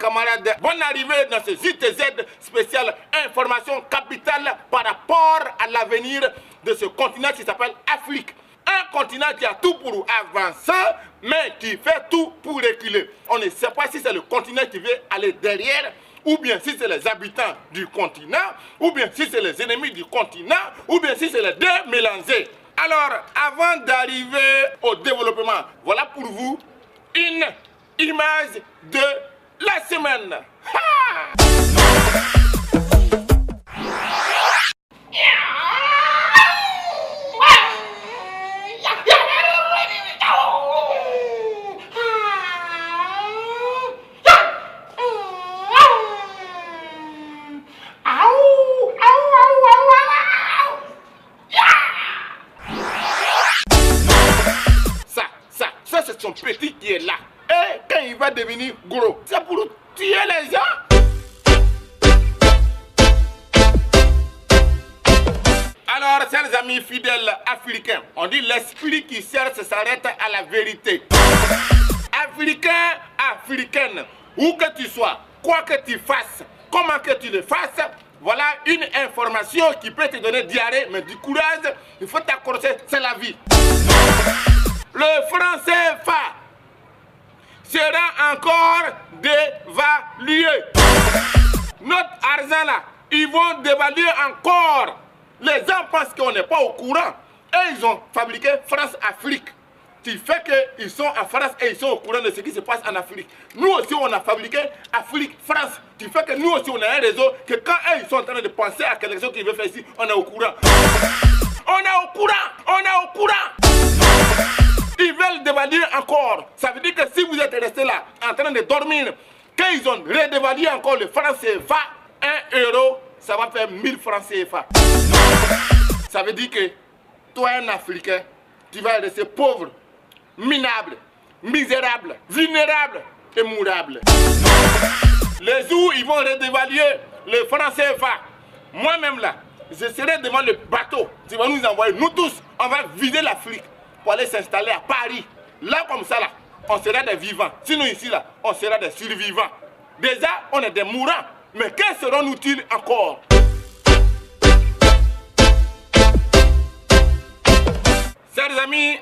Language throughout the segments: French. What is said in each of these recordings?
camarades, bonne arrivée dans ce ZTZ spécial information capitale par rapport à l'avenir de ce continent qui s'appelle Afrique. Un continent qui a tout pour avancer, mais qui fait tout pour reculer. On ne sait pas si c'est le continent qui veut aller derrière, ou bien si c'est les habitants du continent, ou bien si c'est les ennemis du continent, ou bien si c'est les deux mélangés. Alors, avant d'arriver au développement, voilà pour vous une image de la semaine. Ha! Ça c'est son petit qui est là. Et quand il va devenir gros, c'est pour tuer les gens. Alors, chers amis fidèles africains, on dit l'esprit qui cherche s'arrête à la vérité. Africain, africaine, où que tu sois, quoi que tu fasses, comment que tu le fasses, voilà une information qui peut te donner diarrhée, mais du courage, il faut t'accrocher, c'est la vie. Le franc CFA sera encore dévalué. Notre argent là, ils vont dévaluer encore. Les gens pensent qu'on n'est pas au courant. Et ils ont fabriqué France-Afrique. Ce qui fait qu'ils sont en France et ils sont au courant de ce qui se passe en Afrique. Nous aussi, on a fabriqué Afrique-France. Ce qui fait que nous aussi, on a un réseau que quand eux, ils sont en train de penser à quelque chose qu'ils veulent faire ici, on est au courant. On est au courant. On est au courant. Ils veulent dévaluer encore. Ça veut dire que si vous êtes resté là, en train de dormir, qu'ils ont redévalué encore le franc CFA, 1 euro, ça va faire 1000 francs CFA. Ça veut dire que toi, un Africain, tu vas rester pauvre, minable, misérable, vulnérable et mourable. Les jours, ils vont redévaluer le franc CFA. Moi-même là, je serai devant le bateau. Tu vas nous envoyer, nous tous, on va vider l'Afrique pour aller s'installer à Paris. Là, comme ça, là, on sera des vivants. Sinon, ici, là, on sera des survivants. Déjà, on est des mourants. Mais que serons-nous-ils encore? Chers amis,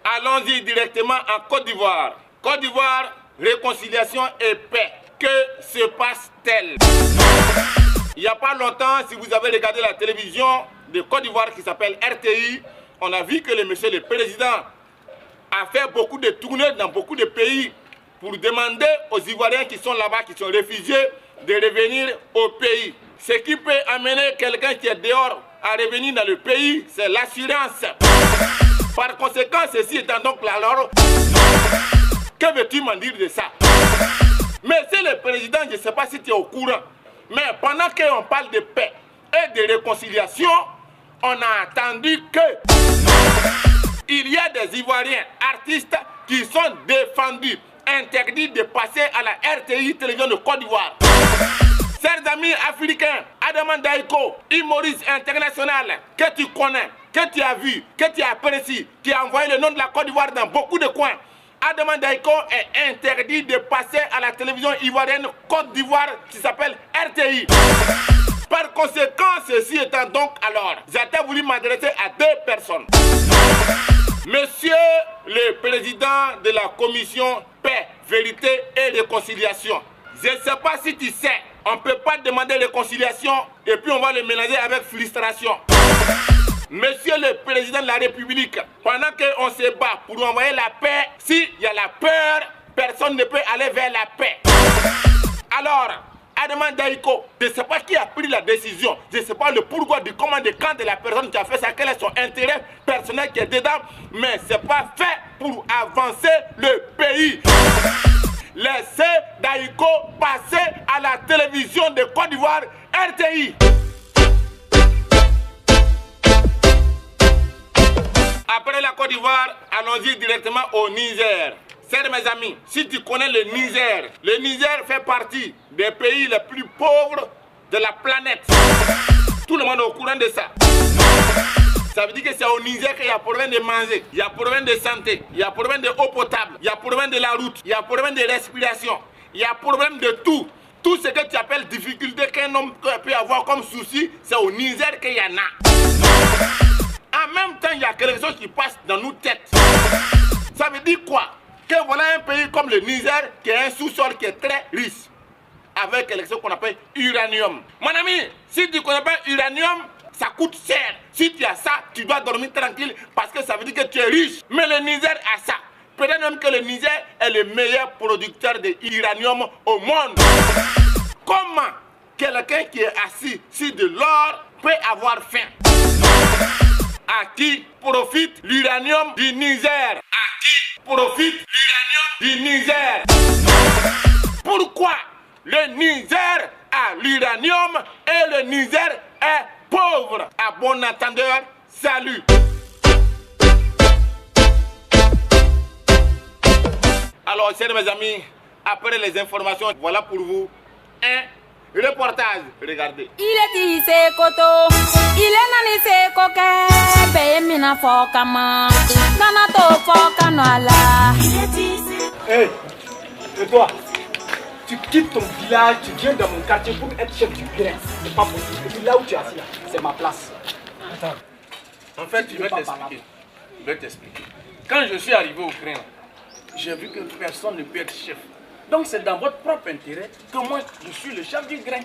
allons-y directement en Côte d'Ivoire. Côte d'Ivoire, réconciliation et paix. Que se passe-t-il? Il n'y a pas longtemps, si vous avez regardé la télévision de Côte d'Ivoire qui s'appelle RTI, on a vu que monsieur le président a fait beaucoup de tournées dans beaucoup de pays pour demander aux Ivoiriens qui sont là-bas, qui sont réfugiés, de revenir au pays. Ce qui peut amener quelqu'un qui est dehors à revenir dans le pays, c'est l'assurance. Par conséquent, ceci étant donc là, alors, que veux-tu m'en dire de ça? Mais c'est le président, je ne sais pas si tu es au courant, mais pendant qu'on parle de paix et de réconciliation, on a entendu que il y a des Ivoiriens artistes qui sont défendus, interdits de passer à la RTI télévision de Côte d'Ivoire. Chers amis africains, Adama Daïko, humoriste international, que tu connais, que tu as vu, que tu apprécies, qui a envoyé le nom de la Côte d'Ivoire dans beaucoup de coins. Adama Daïko est interdit de passer à la télévision ivoirienne Côte d'Ivoire qui s'appelle RTI. Par conséquent, ceci étant donc alors, j'ai voulu m'adresser à deux personnes. Monsieur le président de la commission paix, vérité et réconciliation, je ne sais pas si tu sais, on ne peut pas demander réconciliation et puis on va le mélanger avec frustration. Monsieur le président de la République, pendant qu'on se bat pour envoyer la paix, s'il y a la peur, personne ne peut aller vers la paix. Alors, Adama Daïko, je ne sais pas qui a pris la décision, je ne sais pas le pourquoi du comment de quand de la personne qui a fait ça, quel est son intérêt personnel qui est dedans, mais ce n'est pas fait pour avancer le pays. Laissez Daïko passer à la télévision de Côte d'Ivoire, RTI. Après la Côte d'Ivoire, allons-y directement au Niger. C'est mes amis, si tu connais le Niger fait partie des pays les plus pauvres de la planète. Tout le monde est au courant de ça. Ça veut dire que c'est au Niger qu'il y a problème de manger, il y a problème de santé, il y a problème de eau potable, il y a problème de la route, il y a problème de respiration, Il y a problème de tout. Tout ce que tu appelles difficulté qu'un homme peut avoir comme souci, c'est au Niger qu'il y en a. En même temps, il y a quelque chose qui passe dans nos têtes. Ça veut dire quoi? Que voilà un pays comme le Niger qui a un sous-sol qui est très riche, avec quelque chose qu'on appelle uranium. Mon ami, si tu ne connais pas uranium, ça coûte cher. Si tu as ça, tu dois dormir tranquille parce que ça veut dire que tu es riche. Mais le Niger a ça. Peut-être même que le Niger est le meilleur producteur d'uranium au monde. Comment quelqu'un qui est assis sur de l'or peut avoir faim? À qui profite l'uranium du Niger? À qui profite l'uranium du Niger? Pourquoi le Niger a l'uranium et le Niger est pauvre? À bon entendeur, salut. Alors, chers mes amis, après les informations, voilà pour vous un reportage. Regardez. Il est ici, Koto. Il est nanise koke. Paye mina fokama. Nanato fokanoala. Il est ici. Hey, et toi, tu quittes ton village, tu viens dans mon quartier pour être chef du grain. C'est pas possible. Et puis là où tu es assis, c'est ma place. Attends. En fait, je vais t'expliquer. Je vais t'expliquer. Quand je suis arrivé au grain, j'ai vu que personne ne peut être chef. Donc c'est dans votre propre intérêt que moi je suis le chef du grain.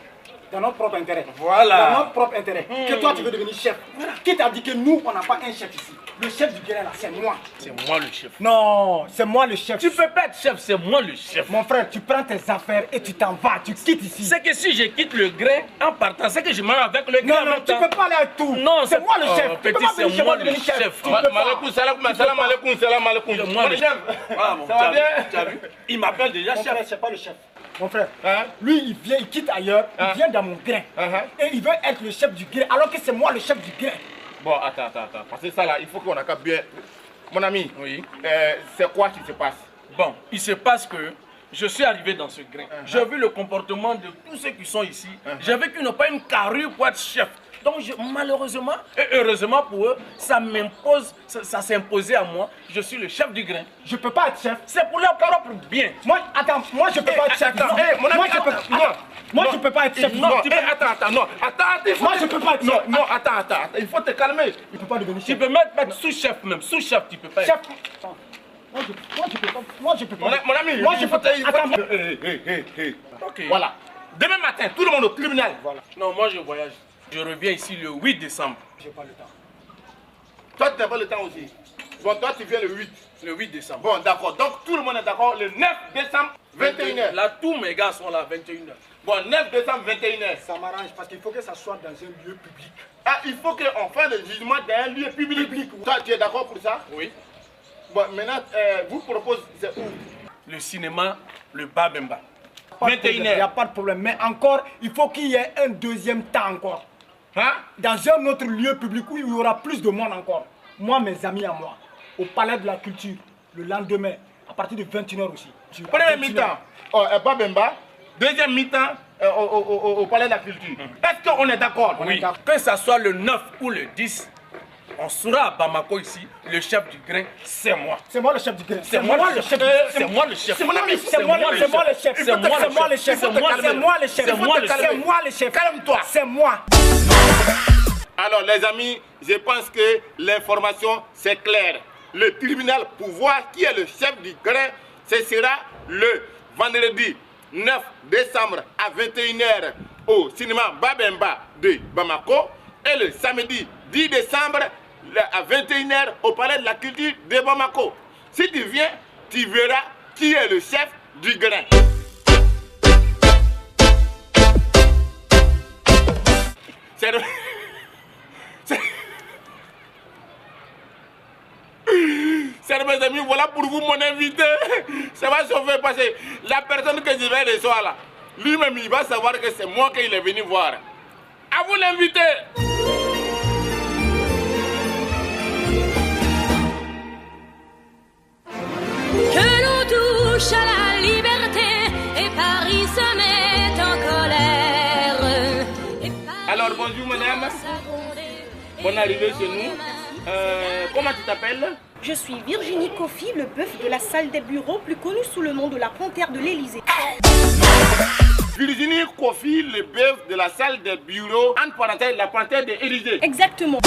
Dans notre propre intérêt. Voilà. Dans notre propre intérêt. Que toi tu veux devenir chef. Qui t'a dit que nous on n'a pas un chef ici? Le chef du grain là, c'est moi. C'est moi le chef. Non, c'est moi le chef. Tu peux pas être chef, c'est moi le chef. Mon frère, tu prends tes affaires et tu t'en vas, tu quittes ici. C'est que si je quitte le grain en partant, c'est que je m'en vais avec le grain. Non, tu peux pas aller avec tout. Non, c'est moi le chef. Petit, c'est moi le chef. Malekoum, salam alaikum, salam alaikum. C'est moi le chef. Ah, ça va bien? Tu as vu? Il m'appelle déjà Mon chef. frère, c'est pas le chef. Mon frère, Hein? lui il vient, il quitte ailleurs, il vient dans mon grain. Et il veut être le chef du grain alors que c'est moi le chef du grain. Bon, attends. Parce que ça là, il faut qu'on accorde bien. Mon ami, Oui. C'est quoi qui se passe? Bon, il se passe que je suis arrivé dans ce grain. J'ai vu le comportement de tous ceux qui sont ici. J'ai vu qu'ils n'ont pas une carrure pour être chef. Donc malheureusement et heureusement pour eux, ça m'impose, ça s'est imposé à moi. Je suis le chef du grain. Je peux pas être chef. C'est pour leur propre bien. Moi, attends, moi je peux pas être chef. Attends, Non. mon ami, Moi je peux attends, non. Moi je peux pas être chef. Non, attends, non. Attends, il faut Moi, je peux pas être chef. Non, attends, il faut te calmer. Il peut pas devenir Tu chef. peux même être sous-chef même. Sous-chef, tu peux pas Chef. être. Attends. Moi je peux pas. Moi je peux pas. Mon ami, Moi je peux pas. Attends. Ok. Voilà. Demain matin, tout le monde au tribunal. Voilà. Non, moi je voyage. Je reviens ici le 8 décembre. J'ai pas le temps. Toi, tu n'as pas le temps aussi. Bon, toi, tu viens le 8. Le 8 décembre. Bon, d'accord. Donc, tout le monde est d'accord. Le 9 décembre, 21h. Là, tous mes gars sont là, 21h. Bon, 9 décembre, 21h. Ça m'arrange parce qu'il faut que ça soit dans un lieu public. Ah, il faut qu'on fasse le jugement dans un lieu public. Toi, tu es d'accord pour ça? Oui. Bon, maintenant, vous proposez, c'est où? Le cinéma, le Babemba. Pas de problème, 21h. il n'y a pas de problème. Mais encore, il faut qu'il y ait un deuxième temps encore. Hein? Dans un autre lieu public où il y aura plus de monde encore. Moi, mes amis à moi, au Palais de la Culture, le lendemain, à partir de 21h aussi. Premier mi-temps, Babemba. Deuxième mi-temps, au Palais de la Culture. Est-ce qu'on est d'accord? Oui. Que ce soit le 9 ou le 10, on sera à Bamako ici. Le chef du grain, c'est moi. C'est moi le chef du grain. C'est moi le chef. C'est moi le chef. C'est mon ami. C'est moi le chef. C'est moi le chef. C'est moi le chef. C'est moi le chef. C'est moi le chef. C'est moi le chef. C'est moi le chef. Calme-toi. C'est moi. Alors les amis, je pense que l'information c'est clair. Le tribunal pour voir qui est le chef du grain, ce sera le vendredi 9 décembre à 21h au cinéma Babemba de Bamako et le samedi 10 décembre à 21h au Palais de la Culture de Bamako. Si tu viens, tu verras qui est le chef du grain. C'est mes amis, voilà pour vous mon invité. Ça va sauver parce que la personne que je vais recevoir là, lui-même il va savoir que c'est moi qu'il est venu voir. À vous l'inviter. Que l'on touche à la liberté et Paris se met en colère. Alors bonjour madame, bonne arrivée chez nous. Comment tu t'appelles? Je suis Virginie Kofi, le bœuf de la salle des bureaux, plus connu sous le nom de la panthère de l'Élysée. Virginie Kofi, le bœuf de la salle des bureaux, entre parenthèses, la panthère de l'Élysée. Exactement.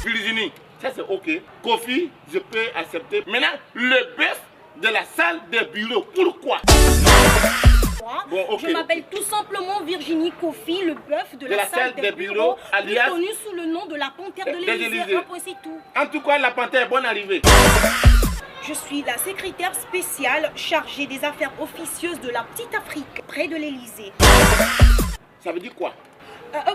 Virginie, ça c'est ok. Kofi, je peux accepter. Maintenant, le bœuf de la salle des bureaux, pourquoi? Bon, okay, je m'appelle tout simplement Virginie Kofi, le bœuf de la salle des bureaux, alias connu sous le nom de la panthère de l'Élysée. C'est tout. En tout cas, la panthère est bonne arrivée. Je suis la secrétaire spéciale chargée des affaires officieuses de la Petite Afrique, près de l'Élysée. Ça veut dire quoi?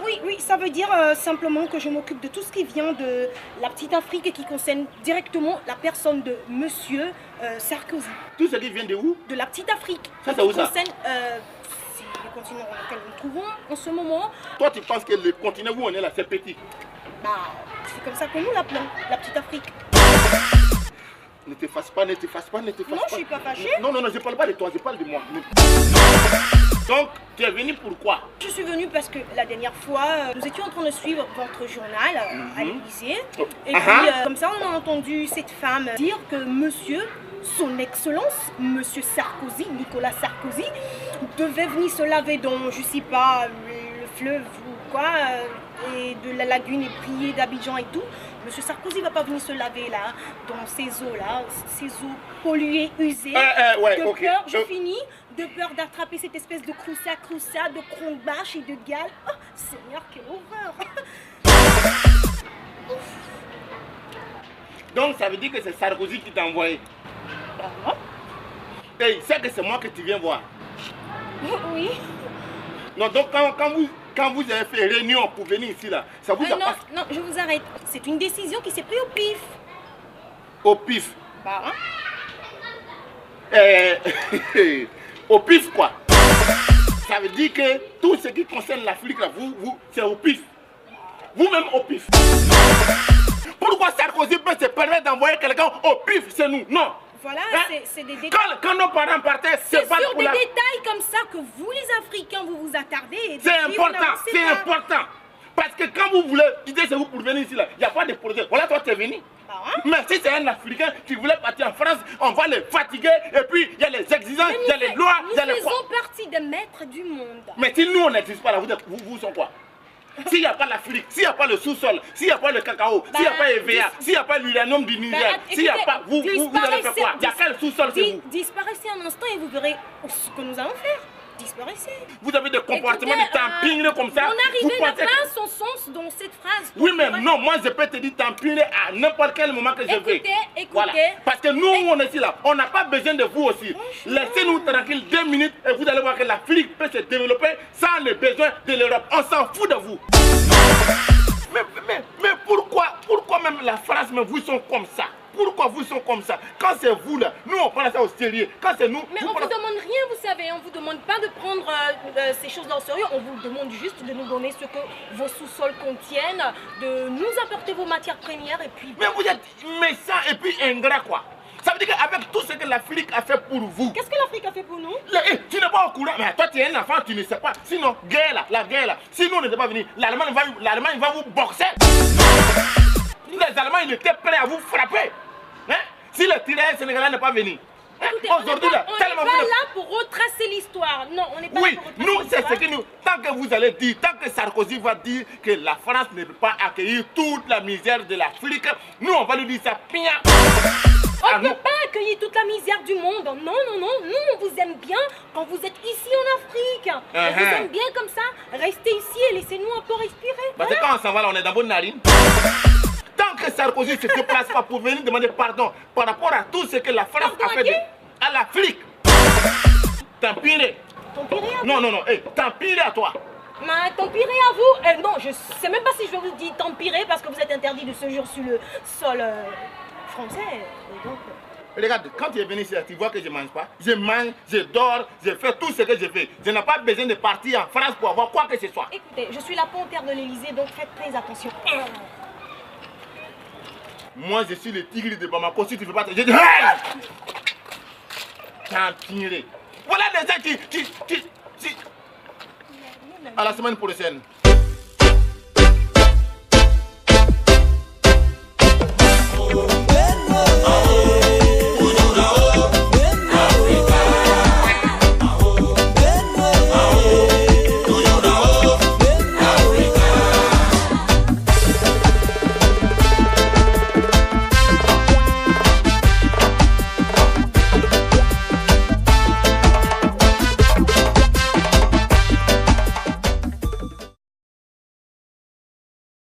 Oui, ça veut dire simplement que je m'occupe de tout ce qui vient de la Petite Afrique et qui concerne directement la personne de Monsieur Sarkozy. Tout ce qui vient de où? De la Petite Afrique. Ça c'est où ça? C'est le continent dans lequel nous nous trouvons en ce moment. Toi tu penses que le continent où on est là c'est petit? Bah, c'est comme ça que nous l'appelons, la Petite Afrique. Ne te fasse pas, ne te fasse pas, ne te fasse pas. Non, je suis pas fâchée. Non, je parle pas de toi, je parle de moi. Donc, tu es venu pourquoi? Je suis venue parce que la dernière fois, nous étions en train de suivre votre journal à l'Élysée. Et puis, comme ça, on a entendu cette femme dire que monsieur, son excellence, monsieur Sarkozy, Nicolas Sarkozy, devait venir se laver dans, je sais pas, le fleuve ou quoi, et de la lagune et prier d'Abidjan et tout. Monsieur Sarkozy va pas venir se laver là, dans ces eaux-là, ces eaux polluées, usées. De peur, je finis, de peur d'attraper cette espèce de croussa, de crongbache et de gale. Oh, Seigneur, quelle horreur! Donc ça veut dire que c'est Sarkozy qui t'a envoyé? Hey, c'est que c'est moi que tu viens voir? Oui. Non, donc quand vous avez fait réunion pour venir ici là, ça vous a pas... Non, je vous arrête. C'est une décision qui s'est prise au pif. Au pif? Au pif quoi? Ça veut dire que tout ce qui concerne l'Afrique là, vous c'est au pif. Vous-même au pif. Pourquoi Sarkozy peut se permettre d'envoyer quelqu'un au pif? C'est nous, non. Voilà, hein? C'est des détails. Quand nos parents partaient, c'est pas sur pour des la... détails comme ça que vous les Africains vous vous attardez. C'est important, c'est important. Parce que quand vous voulez quitter chez vous pour venir ici là, il n'y a pas de projet. Voilà, toi tu es venu. Mais si c'est un Africain qui voulait partir en France, on va les fatiguer et puis il y a les exigences, il y a les lois, il y a les... Nous faisons partie des maîtres du monde. Mais si nous on n'existe pas là, vous sont quoi? S'il n'y a pas l'Afrique, s'il n'y a pas le sous-sol, s'il n'y a pas le cacao, s'il n'y a pas EVA, s'il n'y a pas l'uranium du Niger, s'il n'y a pas... Vous allez faire quoi? Il y a quel sous-sol c'est vous? Disparaissez un instant et vous verrez ce que nous allons faire. Disparaissez. Vous avez des comportements de tampiner comme ça. Mon arrivée n'a pas son sens dans cette phrase. Oui, mais non, moi je peux te dire tampiner à n'importe quel moment que je veux. Écoutez. Voilà. Parce que nous, on est ici là, on n'a pas besoin de vous aussi. Laissez-nous tranquille 2 minutes et vous allez voir que l'Afrique peut se développer sans les besoins de l'Europe. On s'en fout de vous. Mais pourquoi même la France, mais vous sont comme ça? Pourquoi vous sont comme ça? Quand c'est vous là, nous on prend ça au sérieux. Quand c'est nous... Mais on ne vous demande rien, vous savez. On ne vous demande pas de prendre ces choses-là au sérieux. On vous demande juste de nous donner ce que vos sous-sols contiennent, de nous apporter vos matières premières et puis... Mais vous êtes méchant et puis ingrat quoi. Ça veut dire qu'avec tout ce que l'Afrique a fait pour vous... Qu'est-ce que l'Afrique a fait pour nous? Tu n'es pas au courant. Mais toi tu es un enfant, tu ne sais pas. Sinon, la guerre là. Si nous on n'était pas venus, l'Allemagne va vous boxer. Les Allemands ils étaient prêts à vous frapper. Hein? Si le tirailleur sénégalais n'est pas venu. Écoutez, on n'est pas là pour retracer l'histoire. Non, on n'est pas là pour retracer l'histoire. Oui, nous, c'est ce que nous... Tant que vous allez dire, tant que Sarkozy va dire que la France ne peut pas accueillir toute la misère de l'Afrique, nous, on va lui dire ça. On ne peut pas accueillir toute la misère du monde. Non. Nous, on vous aime bien quand vous êtes ici en Afrique. On vous aime bien comme ça. Restez ici et laissez-nous un peu respirer. Parce que quand on s'en va là, on est dans bonne narine. Tant que Sarkozy ne se déplace pas pour venir demander pardon par rapport à tout ce que la France a fait à l'Afrique. Tant pis. Non, tant pis à toi. Mais tant pis à vous. Non, je sais même pas si je vais vous dire tant pis parce que vous êtes interdit de séjour sur le sol français. Et donc... Regarde, quand tu es venu ici, tu vois que je ne mange pas. Je mange, je dors, je fais tout ce que je fais. Je n'ai pas besoin de partir en France pour avoir quoi que ce soit. Écoutez, je suis la panthère de l'Élysée, donc faites très attention. Moi, je suis le tigre de Bamako. Si tu ne veux pas te... Je dis... Hey! Voilà les gens qui... À la semaine prochaine.